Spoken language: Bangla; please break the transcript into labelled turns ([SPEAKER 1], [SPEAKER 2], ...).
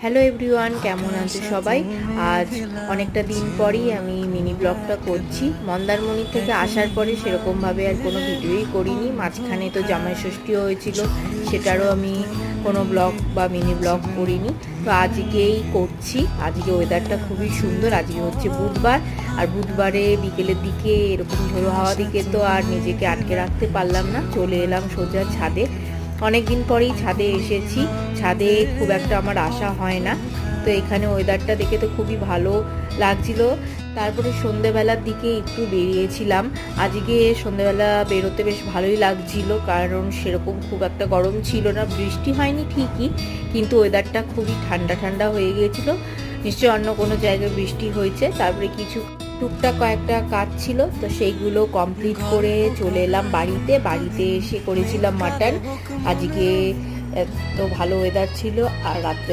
[SPEAKER 1] হ্যালো এভরিওয়ান, কেমন আছো সবাই? আজ অনেকটা দিন পরই আমি মিনি ব্লগটা করছি। মন্দারমণি থেকে আসার পরে সেরকমভাবে আর কোনো ভিডিওই করিনি। মাঝখানে তো জামাই ষষ্ঠীও হয়েছিল, সেটারও আমি কোনো ব্লগ বা মিনি ব্লগ করিনি। তো আজকেই করছি। আজকে ওয়েদারটা খুবই সুন্দর। আজকে হচ্ছে বুধবার, আর বুধবারে বিকেলের দিকে এরকম ঝোড়ো হাওয়া দিকে তো আর নিজেকে আটকে রাখতে পারলাম না, চলে এলাম সোজা ছাদে। অনেক দিন পরেই ছাদে এসেছি। ছাদে খুব একটা আমার আসা হয় না, তো এখানে ওয়েদারটা দেখে তো খুবই ভালো লাগছিল। তারপরে সন্ধেবেলার দিকে একটু বেরিয়েছিলাম। আজকে সন্ধেবেলা বেরোতে বেশ ভালোই লাগছিল, কারণ সেরকম খুব একটা গরম ছিল না, বৃষ্টি হয়নি ঠিকই, কিন্তু ওয়েদারটা খুবই ঠান্ডা ঠান্ডা হয়ে গিয়েছিল। নিশ্চয়ই অন্য কোনো জায়গায় বৃষ্টি হয়েছে। তারপরে কিছু টুকটাক কয়েকটা কাজ ছিল, তো সেইগুলো কমপ্লিট করে চলে এলাম বাড়িতে। বাড়িতে এসে করেছিলাম মাটন। আজকে এত ভালো ওয়েদার ছিল, আর রাত্রে